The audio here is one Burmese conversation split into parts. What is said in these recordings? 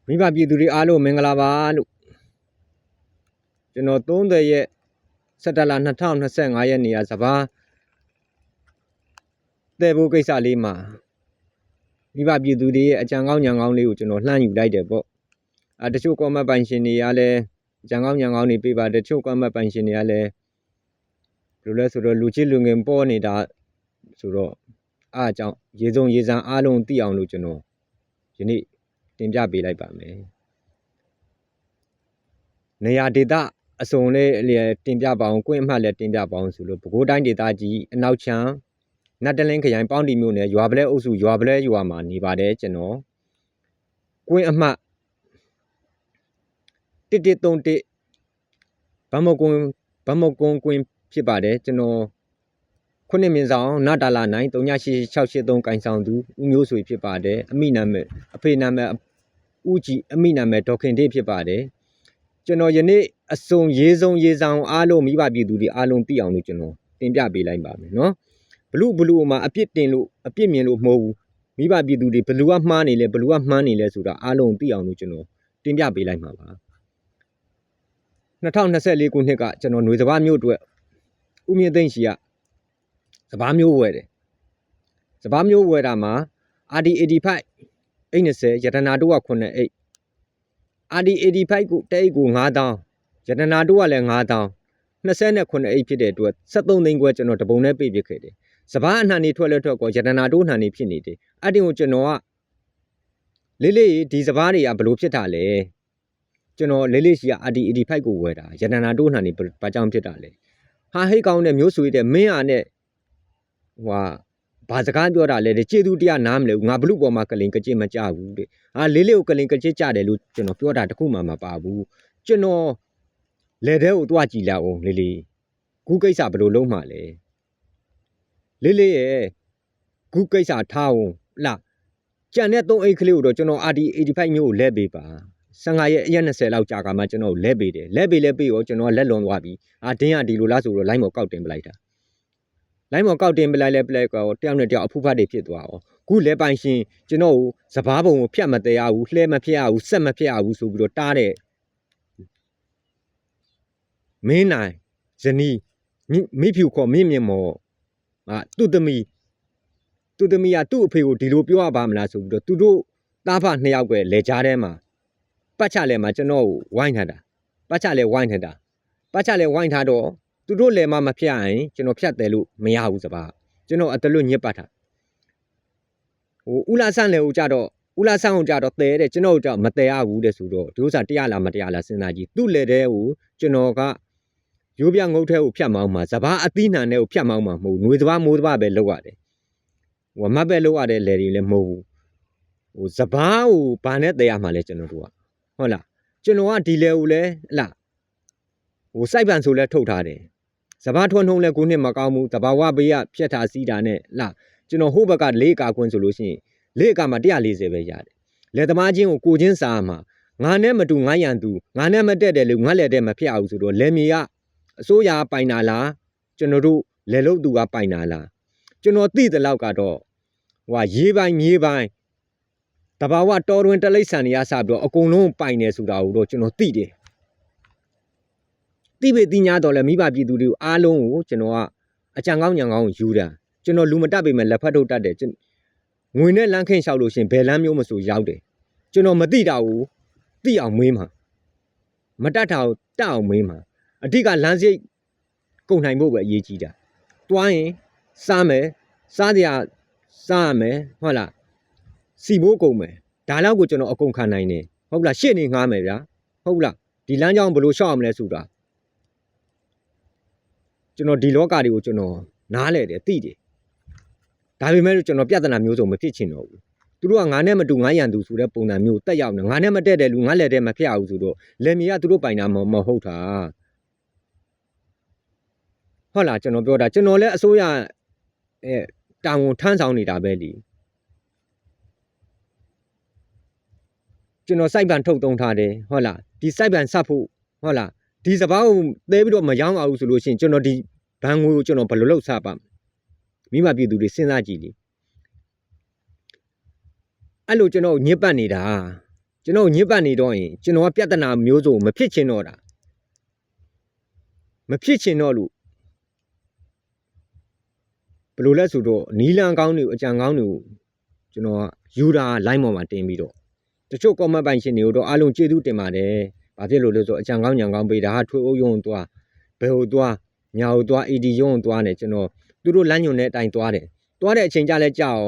မိဘပြည်သူတွေအားလုံးမင်္ဂလာပါလို့ကျွန်တော်30ရက်17လ2025ရက်နေ့ကစပါးတဲ့ဖို့ကိစ္စလေးမှာမိဘပြည်သူတွေရဲ့အကြံကောင်းဉာဏ်ကောင်းလေးကိုကျွန်တော်လှမ်းယူလိုက်တယ်ပေါ့တချို့ကွန်မန့်ပိုင်ရှင်တွေကလည်းအကြံကောင်းဉာဏ်ကောင်းတွေပေးပါတချို့ကွန်မန့်ပိုင်ရှင်တွေကလည်းဘယ်လိုလဲဆိုတော့လူချစ်လူငယ်ပေါ်နေတာဆိုတော့အားအကြောင်းရေစုံရေစံအားလုံးသိအောင်လို့ကျွန်တော်ယနေ့တင်ပြပေးလိုက်ပါမယ်နေရာဒေသအစုံလေးတင်ပြပါအောင်ကွင်းအမှတ်လည်းတင်ပြပါအောင်ဆိုလို့ပဲခူးတိုင်းဒေသကြီးအနောက်ချမ်းနတ်တလင်းခရိုင်ပေါင်းတီမြို့နယ်ရွာပလဲအုပ်စုရွာပလဲရွာမှာနေပါတယ်ကျွန်တော်ကွင်းအမှတ်1131ဗမကွန်ကွင်းဖြစ်ပါတယ်ကျွန်တော်ခုနှစ်မြင့်ဆောင်နတာလာ9 3863ကိုင်ဆောင်သူဦးမျိုးဆွေဖြစ်ပါတယ်အမိနာမည်အဖေနာမည်ဦးကြည်အမိနာမည်ဒေါခင်တေးဖြစ်ပါတယ်ကျွန်တော်ယနေ့အစုံရေးဆုံးရေးဆောင်အားလုံးမိဘပြည်သူတွေအားလုံးသိအောင်လို့ကျွန်တော်တင်ပြပေးလိုက်ပါမယ်နော်ဘလူမှာအပြစ်တင်လို့အပြစ်မြင်လို့မဟုတ်ဘူးမိဘပြည်သူတွေဘလူကမှားနေလဲဘလူကမှန်းနေလဲဆိုတာအားလုံးသိအောင်လို့ကျွန်တော်တင်ပြပေးလိုက်မှာပါ2024ခုနှစ်ကကျွန်တော်ຫນွေစပါးမျိုးအတွက်ဦးမြင့်သိန်းရှိကစပါးမျိုးဝယ်တယ်စပါးမျိုးဝယ်တာမှာ RD85 အိတ်20ရတနာတို့က9အိတ် RD85 ကိုတအိတ်ကို9000ရတနာတို့ကလည်း9000 29အိတ်ဖြစ်တဲ့အတွက်73သိန်းခွဲကျွန်တော်တပုံနဲ့ပေးပစ်ခဲ့တယ်စပါးအနှံနေထွက်လက်ထွက်ကောရတနာတို့နှံနေဖြစ်နေတယ်အဲ့ဒီကိုကျွန်တော်ကလေးဒီစပါးတွေကဘလို့ဖြစ်တာလဲကျွန်တော်လေးရှိက RD85 ကိုဝယ်တာရတနာတို့နှံနေဘာကြောင့်ဖြစ်တာလဲဟာဟိတ်ကောင်းတဲ့မျိုးဆွေတဲ့မင်းအားနဲ့ဘာစကားပြောတာလဲကျေသူတရားနားမလဲငါဘလူပေါ်မှာကလင်ကကြစ်မကြဘူးတဲ့ဟာလေးကိုကလင်ကကြစ်ကြတယ်လို့ကျွန်တော်ပြောတာတခုမှမပါဘူးကျွန်တော်လေတဲ့ကိုတွားကြည့်လိုက်အောင်လေးခုကိစ္စဘယ်လိုလုပ်မှလဲလေးရဲ့ခုကိစ္စထားအောင်လားကြံတဲ့3အိတ်ကလေးကိုတော့ကျွန်တော် RD85 မျိုးကိုလဲပေးပါ15ရက်20လောက်ကြာကမှကျွန်တော်လဲပေးတယ်လဲပေးရောကျွန်တော်လက်လွန်သွားပြီဒင်းကဒီလိုလားဆိုတော့လိုင်းမော်ကောက်တင်ပလိုက်တာလိုင်းမော်ကောက်တင်ပလိုက်လဲပလိုက်ကောတယောက်နဲ့တယောက်အဖူးဖတ်တွေဖြစ်သွားအောင်ခုလဲပိုင်ရှင်ကျွန်တော်စဘာပုံကိုဖြတ်မတရားဘူးလှဲမဖြတ်ရဘူးဆက်မဖြတ်ရဘူးဆိုပြီးတော့တားတဲ့မင်းနိုင်ဇနီးမိဖြူခေါ်မင်းမြင့်မော်သူ့သမီးကသူ့အဖေကိုဒီလိုပြောရပါမလားဆိုပြီးတော့သူတို့သားဖ2ယောက်ပဲလဲကြားထဲမှာပတ်ချလဲမှာကျွန်တော်ကိုဝိုင်းထားတာပတ်ချလဲဝိုင်းထားတော့သူတို့လဲမှာမဖြတ်ရင်ကျွန်တော်ဖြတ်တယ်လို့မရဘူးစပါကျွန်တော်အတလွတ်ညစ်ပတ်တာဦးလာဆန်းလဲဦးကြတော့ဦးလာဆန်းကိုကြတော့တဲတဲ့ကျွန်တော်ကြောင့်မတဲရဘူးတဲ့ဆိုတော့ဒီဥစ္စာတရားလားမတရားလားစဉ်းစားကြည့်သူ့လဲတဲ့ကိုကျွန်တော်ကရိုးပြငုတ်ထဲကိုဖြတ်မောင်းမှာစဘာအသီးနှံထဲကိုဖြတ်မောင်းမှာမဟုတ်ຫນွေစဘာမိုးစဘာပဲလောက်ရတယ်မတ်ပဲလောက်ရတဲ့လေတွေလည်းမဟုတ်ဘူးစဘာကိုဘာနဲ့တဲရမှာလဲကျွန်တော်တို့ကဟုတ်လားကျွန်တော်ကဒီလေကိုလဲလားစိုက်ပန်ဆိုလဲထုတ်ထားတယ်စဘာထွန်းထုံးလဲကိုနှစ်မကောင်းဘူးတဘာဝဘေးကဖြတ်ထားစီးတာနဲ့လားကျွန်တော်ဟိုဘက်က၄ကာခွန်းဆိုလို့ရှိရင်၄ကာမှာ140ပဲရတယ်လေသမားချင်းကိုချင်းစားမှာငါနဲ့မတူငါရန်သူငါနဲ့မတက်တယ်လို့ငါလက်တဲ့မဖြစ်အောင်ဆိုတော့လေမြေကအစိုးရပိုင်တာလားကျွန်တော်တို့လေလုတ်သူကပိုင်တာလားကျွန်တော်သိတဲ့လောက်ကတော့ရေးပိုင်းမြေပိုင်းတဘာဝတော်တွင်တလိษံနေရစပြီးတော့အကုန်လုံးပိုင်နေဆိုတာကိုတော့ကျွန်တော်သိတယ်သိပေသိညာတော့လဲမိဘပြည်သူတွေအားလုံးကိုကျွန်တော်ကအကြံကောင်းဉာဏ်ကောင်းယူတာကျွန်တော်လူမတက်ပေမဲ့လက်ဖက်ထုတ်တတ်တယ်ငွေနဲ့လမ်းခင်းလျှောက်လို့ရှင်ဘယ်လမ်းမျိုးမဆိုရောက်တယ်ကျွန်တော်မသိတာကိုသိအောင်မေးမှာမတတ်တာကိုတတ်အောင်မေးမှာအဓိကလမ်းစိတ်ကုန်နိုင်ဖို့ပဲအရေးကြီးတာတွားရင်စားမယ်စားကြစားရမယ်ဟုတ်လားစီဘိုးကုန်မယ်ဒါလောက်ကိုကျွန်တော်အကုန်ခံနိုင်တယ်ဟုတ်လားရှေ့နေငှားမယ်ဗျာဟုတ်လားဒီလမ်းကြောင်းဘယ်လိုရှောက်အောင်လဲဆိုတာကျွန်တော်ဒီလောကတွေကိုကျွန်တော်နားလဲတယ်သိတယ်ဒါပေမဲ့ကျွန်တော်ပြဿနာမျိုးစုံမဖြစ်ချင်တော့ဘူးသူတို့ကငါနဲ့မတူငါရန်သူဆိုတဲ့ပုံစံမျိုးတက်ရောက်နေငါနဲ့မတက်တဲ့လူငါလက်ထဲမဖျက်အောင်ဆိုတော့လက်မြေကသူတို့ပိုင်တာမဟုတ်တာဟုတ်လားကျွန်တော်ပြောတာကျွန်တော်လည်းအစိုးရတာဝန်ထမ်းဆောင်နေတာပဲလीကျွန်တော်စိုက်ပန်ထုတ်သုံးထားတယ်ဟုတ်လားဒီစိုက်ပန်ဆက်ဖို့ဟုတ်လားဒီစဘာကိုသဲပြီးတော့မရောင်းအောင်ဆိုလို့ရှိရင်ကျွန်တော်ဒီဘန်ငွေကိုကျွန်တော်ဘယ်လိုလုပ်စားပါမိမပြည်သူတွေစဉ်းစားကြည့်လေအဲ့လိုကျွန်တော်ညစ်ပတ်နေတာ ကျွန်တော်ညစ်ပတ်နေတော့ရင်ကျွန်တော်ကပြဿနာမျိုးစုံမဖြစ်ချင်တော့တာမဖြစ်ချင်တော့လို့ဘယ်လိုလဲဆိုတော့နီလန်ကောင်းတွေအကြံကောင်းတွေကိုကျွန်တော်ယူတာ line ပေါ်မှာတင်ပြီးတော့တချို့ comment ပိုင်ရှင်တွေကိုတော့အားလုံးကျေးဇူးတင်ပါတယ်ဘာဖြစ်လို့လဲဆိုတော့အကြံကောင်းညံကောင်းပေးတာဟာထွေအုပ်ရုံသွားဘယ်ဟိုသွားညာဟိုသွား AD ရုံသွားနေကျွန်တော်သူတို့လမ်းညွန်တဲ့အတိုင်းသွားတဲ့အချိန်ကြလဲကြောက်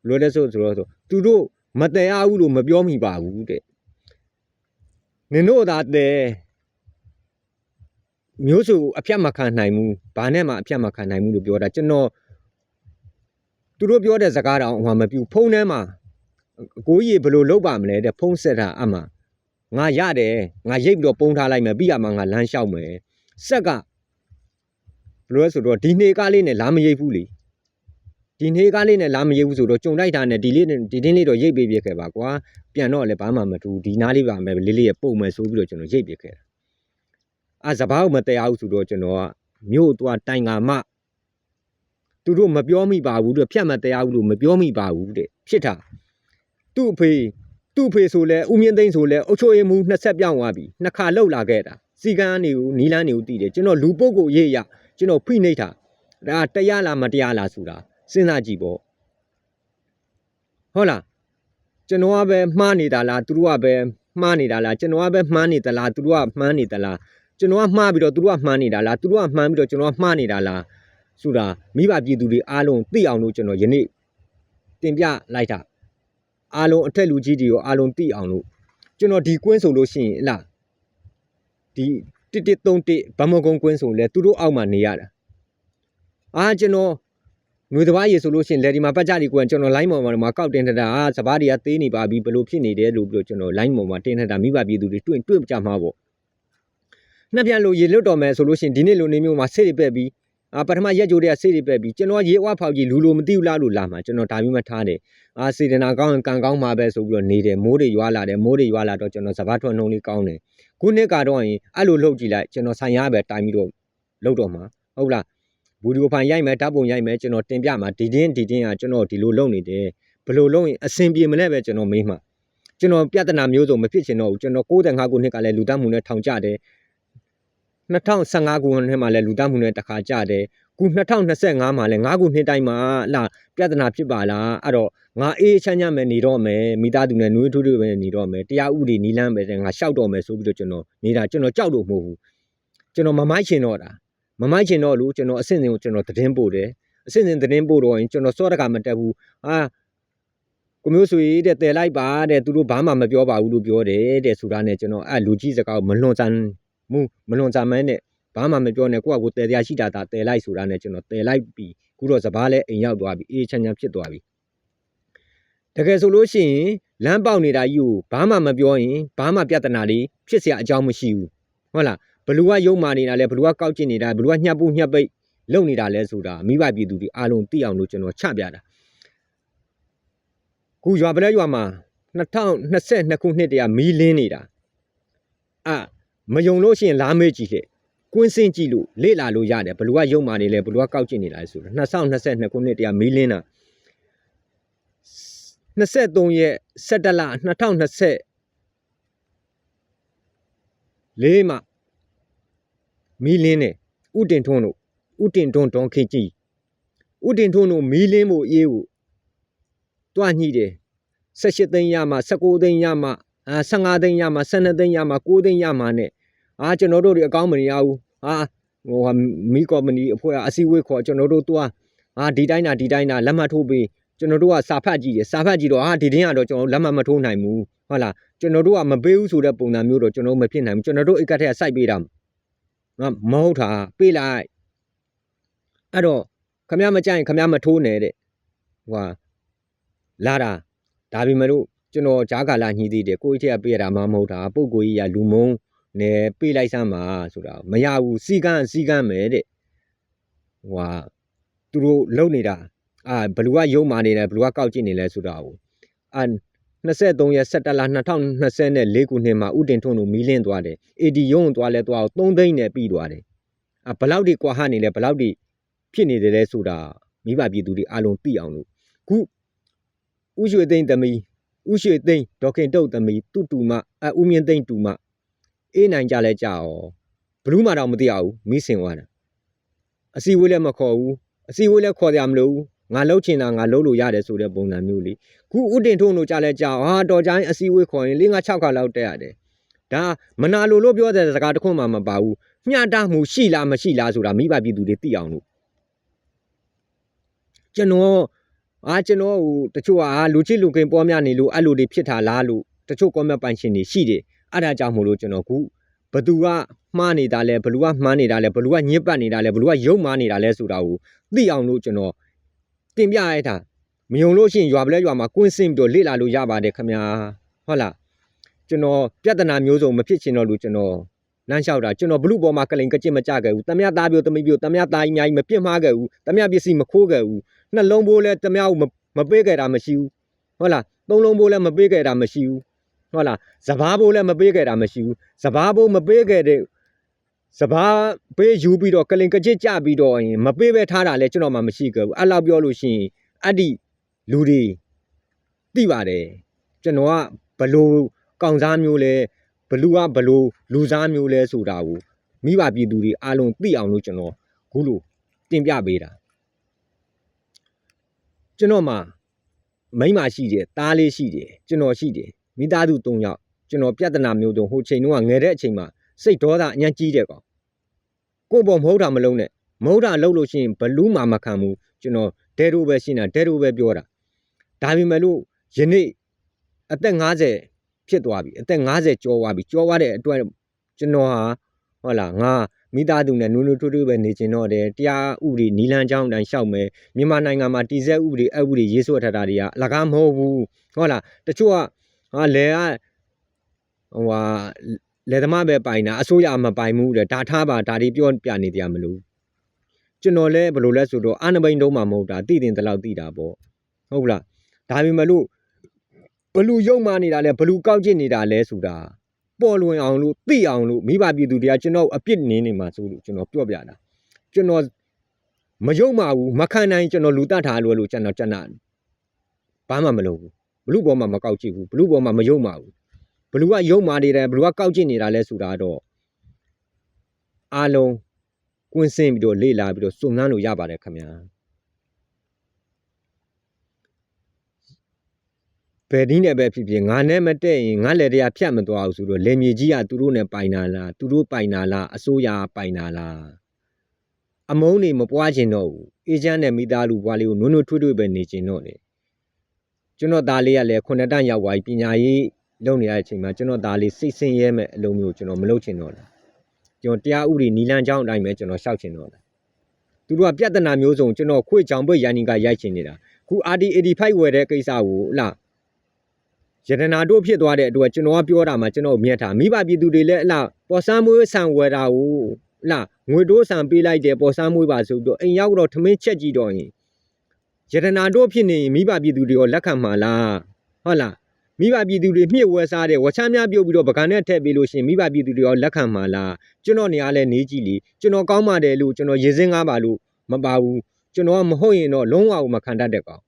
လွယ်တဲ့ဆိုတော့သူတို့မတရားဘူးလို့မပြောမိပါဘူးတဲ့နင်တို့သာတဲ့မျိုးစုအဖြတ်မခံနိုင်ဘူးဘာနဲ့မှအဖြတ်မခံနိုင်ဘူးလို့ပြောတာကျွန်တော်သူတို့ပြောတဲ့စကားတောင်ဟိုမပြူဖုန်းထဲမှာအကိုကြီးဘယ်လိုလုပ်ပါမလဲတဲ့ဖုန်းဆက်တာအမှငါရတယ်ငါရိတ်ပြီးတော့ပုံထားလိုက်မယ်ပြီးရမှာငါလမ်းလျှောက်မယ်ဆက်ကဘယ်လိုလဲဆိုတော့ဒီနေ့ကားလေးနဲ့လာမရိတ်ဘူးလေဒီနေ့ကားလေးနဲ့လာမရိတ်ဘူးဆိုတော့ကြုံလိုက်တာနဲ့ဒီတင်းလေးတော့ရိတ်ပေးပြခဲ့ပါကွာပြန်တော့လည်းဘာမှမထူးဒီနားလေးပါမယ်လေးလေးရပုံမယ်ဆိုပြီးတော့ကျွန်တော်ရိတ်ပြခဲ့တာစဘာကိုမတရားဘူးဆိုတော့ကျွန်တော်ကမြို့သွားတိုင်ကမှသူတို့မပြောမိပါဘူးတဲ့ဖြတ်မတရားဘူးလို့မပြောမိပါဘူးတဲ့ဖြစ်တာသူ့အဖေဆိုလဲဦးမြင့်သိန်းဆိုလဲအုတ်ချိုရမှုနှစ်ဆက်ပြောင်းသွားပြီနှစ်ခါလှုပ်လာခဲ့တာစီကန်းနေကိုနီလန်းနေကိုတည်တယ်ကျွန်တော်လူပုတ်ကိုရေးရကျွန်တော်ဖိနှိပ်တာဒါတရားလားမတရားလားဆိုတာစဉ်းစားကြည့်ပေါ့ဟုတ်လားကျွန်တော်ကပဲမှားနေတာလားသူတို့ကပဲမှားနေတာလားကျွန်တော်ကပဲမှားနေသလားသူတို့ကမှားနေသလားကျွန်တော်ကမှားပြီးတော့သူတို့ကမှားနေတာလားသူတို့ကမှားပြီးတော့ကျွန်တော်ကမှားနေတာလားဆိုတာမိဘပြည်သူတွေအားလုံးသိအောင်လို့ကျွန်တော်ယနေ့တင်ပြလိုက်တာအားလုံးအထက်လူကြီးတွေရောအားလုံးသိအောင်လို့ကျွန်တော်ဒီကွင်းဆိုလို့ရှိရင်လားဒီ1131ဗမကုန်းကွင်းဆိုလဲသူတို့အောက်မှာနေရတာကျွန်တော်ຫນွေတဘာရေဆိုလို့ရှိရင်လေဒီမှာပတ်ကြဒီကွန်းကျွန်တော် line ပေါ်မှာကောက်တင်ထတာစဘာတွေကသေးနေပါပြီဘယ်လိုဖြစ်နေတယ်လို့ပြီးတော့ကျွန်တော် line ပေါ်မှာတင်ထတာမိဘပြည်သူတွေတွေ့ကြမှာပေါ့နှစ်ပြန်လို့ရေလွတ်တော်မယ်ဆိုလို့ရှိရင်ဒီနေ့လိုနေမျိုးမှာဆေးတွေပဲ့ပြီးပထမရက်ကြိုတွေကဆေးတွေပဲ့ပြီးကျွန်တော်ရေဝါဖောက်ကြီးလူလိုမသိဘူးလားလို့လာမှာကျွန်တော်ဒါမျိုးမှထားတယ်စေတနာကောင်းရင်ကံကောင်းမှာပဲဆိုပြီးတော့နေတယ်မိုးတွေရွာလာတယ်မိုးတွေရွာလာတော့ကျွန်တော်စဘာထွက်နှုံးလေးကောင်းတယ်ခုနှစ်ကတော့ရင်အဲ့လိုလှုပ်ကြည့်လိုက်ကျွန်တော်ဆိုင်ရပဲတိုင်ပြီးတော့လှုပ်တော့မှာဟုတ်လားဗီဒီယိုဖိုင်ရိုက်မယ်ဓာတ်ပုံရိုက်မယ်ကျွန်တော်တင်ပြမှာဒီတင်းကကျွန်တော်ဒီလိုလုပ်နေတယ်ဘယ်လိုလုပ်ရင်အဆင်ပြေမလဲပဲကျွန်တော်မေးမှာကျွန်တော်ပြဿနာမျိုးစုံမဖြစ်ချင်တော့ဘူးကျွန်တော်95ခုနှစ်ကလည်းလူသားမှုနဲ့ထောင်ကျတယ်2015ခုနှစ်မှာလည်းလူသားမှုနဲ့တစ်ခါကျတယ်ခု2025မှာလည်း9ခုနှစ်တိုင်းမှာလာပြဿနာဖြစ်ပါလားအဲ့တော့ငါအေးချမ်းချမ်းပဲနေတော့မယ်မိသားစုနဲ့နှွေးထွေးပဲနေတော့မယ်တရားဥပဒေနီးလန်းပဲငါရှောက်တော့မယ်ဆိုပြီးတော့ကျွန်တော်နေတာကျွန်တော်ကြောက်လို့မဟုတ်ဘူးကျွန်တော်မမိုက်ချင်တော့တာမမိုက်ချင်တော့လို့ကျွန်တော်အဆင့်စဉ်ကိုကျွန်တော်သတင်းပို့တယ်အဆင့်စဉ်သတင်းပို့တော့ရင်ကျွန်တော်စောတကမတက်ဘူးကိုမျိုးဆွေတဲ့တယ်လိုက်ပါတဲ့သူတို့ဘာမှမပြောပါဘူးလို့ပြောတယ်တဲ့ဆိုတာနဲ့ကျွန်တော်လူကြီးစကားမလွန်ဆန်မန်းနဲ့ဘာမှမပြောနဲ့ကိုယ့်အကိုတယ်တရားရှိတာတယ်လိုက်ဆိုတာနဲ့ကျွန်တော်တယ်လိုက်ပြီးခုတော့စဘာလဲအိမ်ရောက်သွားပြီအေးချမ်းချမ်းဖြစ်သွားပြီတကယ်ဆိုလို့ရှိရင်လမ်းပေါက်နေတာကြီးကိုဘာမှမပြောရင်ဘာမှပြဿနာလေးဖြစ်เสียအကြောင်းမရှိဘူးဟုတ်လားဘလူကရုံမာနေတာလဲဘလူကကောက်ကျင်နေတာဘလူကညှပ်ပူညှပ်ပိတ်လုံနေတာလဲဆိုတာမိဘပြည်သူတွေအားလုံးသိအောင်လို့ကျွန်တော်ချပြတာခုရွာပလဲရွာမှာ2022ခုနှစ်တည်းကမီးလင်းနေတာမယုံလို့ရှိရင်လားမေးကြည့်လေကွင်းစင်းကြည့်လို့လေ့လာလို့ရတယ်ဘလူကရုံမာနေလဲဘလူကကောက်ကျင်နေတာလဲဆိုတာ2022ခုနှစ်တည်းကမီးလင်းတာ23ရက်17လ2024မှာမီးလင်းနေဥတင်ထွန်းဒေါန်ခေကြီးဥတင်ထွန်းတို့မီးလင်းဖို့အေးကိုတွားညှိတယ်18သိန်းရမှ19သိန်းရမှ15သိန်းရမှ12သိန်းရမှ9သိန်းရမှနဲ့ကျွန်တော်တို့တွေအကောင်းမနေရဘူးမီးကော်မတီအဖွဲ့အစည်းအဝေးခေါ်ကျွန်တော်တို့တွားဒီတိုင်းတာလက်မှတ်ထိုးပေးကျွန်တော်တို့ကစာဖတ်ကြည့်တယ်စာဖတ်ကြည့်တော့ဒီတင်းကတော့ကျွန်တော်လက်မှတ်မထိုးနိုင်ဘူးဟုတ်လားကျွန်တော်တို့ကမပေးဘူးဆိုတဲ့ပုံစံမျိုးတော့ကျွန်တော်မဖြစ်နိုင်ဘူးကျွန်တော်တို့အိတ်ကထက်စိုက်ပေးတာမဟုတ်တာပေးလိုက်အဲ့တော့ခမရမကြိုင်ခမရမထိုးနဲ့တဲ့လာတာဒါပေမဲ့လို့ကျွန်တော်ဂျားကာလာညှိသေးတယ်ကိုကြီးထက်ပေးရတာမှမဟုတ်တာပုတ်ကိုကြီးကလူမုံနဲ့ပေးလိုက်စမ်းပါဆိုတာမရဘူးစီကန်းမယ်တဲ့သူတို့လုံနေတာဘလူကရုံမာနေတယ်ဘလူကကောက်ကြည့်နေလဲဆိုတာကို23ရက်17လ2024ခုနှစ်မှာဥတင်ထွန်းတို့မီးလင်းသွားတယ် AD ရုံးသွားလဲသွား3သိန်းနဲ့ပြီးသွားတယ်ဘလောက်ဒီကွာဟနေလဲဘလောက်ဒီဖြစ်နေတယ်လဲဆိုတာမိဘပြည်သူတွေအားလုံးသိအောင်လို့ခုဥရွှေသိန်းသမီး ဥရွှေသိန်းဒေါခင်တုတ်သမီးတူတူမဥမြင့်သိန်းတူမအေးနိုင်ကြလဲကြာရောဘလူးမှတော့မသိရဘူးမိစင်သွားတာအစီဝေးလည်းမခေါ်ဘူးအစီဝေးလည်းခေါ်ရမလို့ငါလှုပ်ချင်တာငါလှုပ်လို့ရတယ်ဆိုတဲ့ပုံစံမျိုးလေခုဥတင်ထုံးတို့ကြလဲကြာဟာတော်ကြိုင်းအစီဝေးခေါ်ရင်၄၅6ခါလောက်တက်ရတယ်ဒါမနာလို့ပြောတဲ့စကားတစ်ခုမှမပါဘူးမျှတမှုရှိလားမရှိလားဆိုတာမိဘပြည်သူတွေသိအောင်လို့ကျွန်တော်ဟိုတချို့လူချစ်လူကင်ပေါ်များနေလို့အဲ့လိုတွေဖြစ်တာလားလို့တချို့ comment ပိုင်ရှင်တွေရှိတယ်အဲ့ဒါကြောင့်မို့လို့ကျွန်တော်ခုဘသူကမှားနေတာလဲဘလူကမှားနေတာလဲဘလူကညစ်ပတ်နေတာလဲဘလူကရုပ်မားနေတာလဲဆိုတာကိုသိအောင်လို့ကျွန်တော်တင်ပြရတာမယုံလို့ရှိရင်ရွာပလဲရွာမှာကွင်းစင်ပြီးတော့လေ့လာလို့ရပါတယ်ခင်ဗျာဟုတ်လားကျွန်တော်ပြဿနာမျိုးစုံမဖြစ်ချင်တော့လို့ကျွန်တော်လမ်းလျှောက်တာကျွန်တော်ဘလူပေါ်မှာကလိန်ကကြစ်မကြခဲ့ဘူးတမရသားပြိုတမိပြိုတမရသားကြီးအများကြီးမပြစ်မှားခဲ့ဘူးတမရပစ္စည်းမခိုးခဲ့ဘူးနှလုံးဘိုးလဲတမရကိုမပေးခဲ့တာမရှိဘူးဟုတ်လားသုံးလုံးဘိုးလဲမပေးခဲ့တာမရှိဘူးဟုတ်လားစဘာဘိုးလဲမပေးခဲ့တာမရှိဘူးစဘာဘိုးမပေးခဲ့တဲ့စဘာပေးယူပြီးတော့ကလင်ကကြစ်ကြပြီးတော့မပေးပဲထားတာလဲကျွန်တော်မှမရှိခဲ့ဘူးအဲ့လောက်ပြောလို့ရှိရင်အဲ့ဒီလူတွေသိပါတယ်ကျွန်တော်ကဘလို့ကောင်စားမျိုးလဲဘလူကဘလို့လူစားမျိုးလဲဆိုတာကိုမိဘပြည်သူတွေအားလုံးသိအောင်လို့ကျွန်တော်ခုလိုတင်ပြပေးတာကျွန်တော်မှမိန်းမရှိတယ်သားလေးရှိတယ်ကျွန်တော်ရှိတယ်မိသားစု၃ယောက်ကျွန်တော်ပြဿနာမျိုးတုံးဟိုချိန်တုန်းကငယ်တဲ့အချိန်မှာစိတ်ဒေါသအញ្ញကြီးတဲ့ကောင်ကိုယ့်ဘောမဟုတ်တာမလုံးနဲ့မဟုတ်တာလုပ်လို့ရှိရင်ဘလူးမှမခံဘူးကျွန်တော်ဒဲတို့ပဲရှင်းတာဒဲတို့ပဲပြောတာဒါပေမဲ့လို့ယနေ့အသက်50ဖြစ်သွားပြီအသက်50ကျော်သွားပြီကျော်သွားတဲ့အတွက်ကျွန်တော်ဟာဟုတ်လားငါမိသားစုနဲ့နူးနူးထွေးထွေးပဲနေချင်တော့တယ်တရားဥပဒေနီလန်းချောင်းတိုင်းရှောက်မယ်မြန်မာနိုင်ငံမှာတည်ဆဲဥပဒေအဥပဒေရေးဆွဲထားတာတွေကအလကားမဟုတ်ဘူးဟုတ်လားတချို့ကလဲကလဲသမားပဲပိုင်တာအစိုးရမပိုင်ဘူးတဲ့ဒါထားပါဒါတွေပြောပြနေကြမလို့ကျွန်တော်လဲဘယ်လိုလဲဆိုတော့အာဏာပိုင်တုံးမှမဟုတ်တာတည်တင်တလောက်တည်တာပေါ့ဟုတ်လားဒါပေမဲ့လို့ဘလူရုံမာနေတာလဲဘလူကောက်ကျစ်နေတာလဲဆိုတာပေါ်လွင်အောင်လို့သိအောင်လို့မိဘပြည်သူတွေကကျွန်တော်အပြစ်နေမှာဆိုလို့ကျွန်တော်ပြောပြတာကျွန်တော်မယုံပါဘူးမခံနိုင်ကျွန်တော်လူတတ်ထားလို့ကျွန်တော်ဘာမှမလုပ်ဘူးဘလူပေါ်မှာမကောက်ကြည့်ဘူးဘလူပေါ်မှာမယုံပါဘူးဘလူကယုံမာနေတယ်ဘလူကကောက်ကျစ်နေတာလဲဆိုတာတော့အားလုံးကွင်းစင်းပြီးတော့လေ့လာပြီးတော့စုံစမ်းလို့ရပါတယ်ခင်ဗျာဘယ်နည်းနဲ့ပဲဖြစ်ဖြစ်ငါနဲ့မတက်ရင်ငါလက်တရားဖြတ်မသွားဘူးဆိုတော့လေမြေကြီးကသူတို့နဲ့ပိုင်တာလားသူတို့ပိုင်တာလားအစိုးရပိုင်တာလားအမုန်းနေမပွားချင်တော့ဘူးအေဂျင့်နဲ့မိသားစုဘွားလေးကိုနုံနုံထွေးထွေးပဲနေချင်တော့တယ်ကျွန်တော်သားလေးကလည်း9တန်းရောက်သွားပြီပညာရေးလုပ်နေတဲ့အချိန်မှာကျွန်တော်သားလေးစိတ်ဆင်းရဲမဲ့အလုံးမျိုးကျွန်တော်မလုပ်ချင်တော့လားကျွန်တော်တရားဥပဒေနီလန်းချောင်းအတိုင်းပဲကျွန်တော်ရှောက်ချင်တော့လားသူတို့ကပြဿနာမျိုးစုံကျွန်တော်ခွေချောင်ပွေရန်နီကရိုက်ချင်နေတာခု RD85 ဝယ်တဲ့ကိစ္စကိုလားရတနာတို့ဖြစ်သွားတဲ့အတွက်ကျွန်တော်ကပြောတာမှကျွန်တော်မြတ်တာမိဘပြည်သူတွေလည်းအလားပေါ်ဆန်းမွေးဆန်ဝယ်တာကိုလားငွေတိုးဆန်ပေးလိုက်တယ်ပေါ်ဆန်းမွေးပါဆိုပြီးတော့အိမ်ရောက်တော့ထမင်းချက်ကြည့်တော့ရင်ရတနာတို့ဖြစ်နေရင်မိဘပြည်သူတွေကလက်ခံမှာလားဟုတ်လားမိဘပြည်သူတွေမြှစ်ဝဲစားတဲ့ဝချမ်းများပြုတ်ပြီးတော့ပကံနဲ့ထည့်ပေးလို့ရှိရင်မိဘပြည်သူတွေကလက်ခံမှာလားကျွန်တော်နေရာလဲနေကြည့်လေကျွန်တော်ကောင်းပါတယ်လို့ကျွန်တော်ရေစင်းကားပါလို့မပါဘူးကျွန်တော်ကမဟုတ်ရင်တော့လုံးဝမခံတတ်တဲ့ကောင်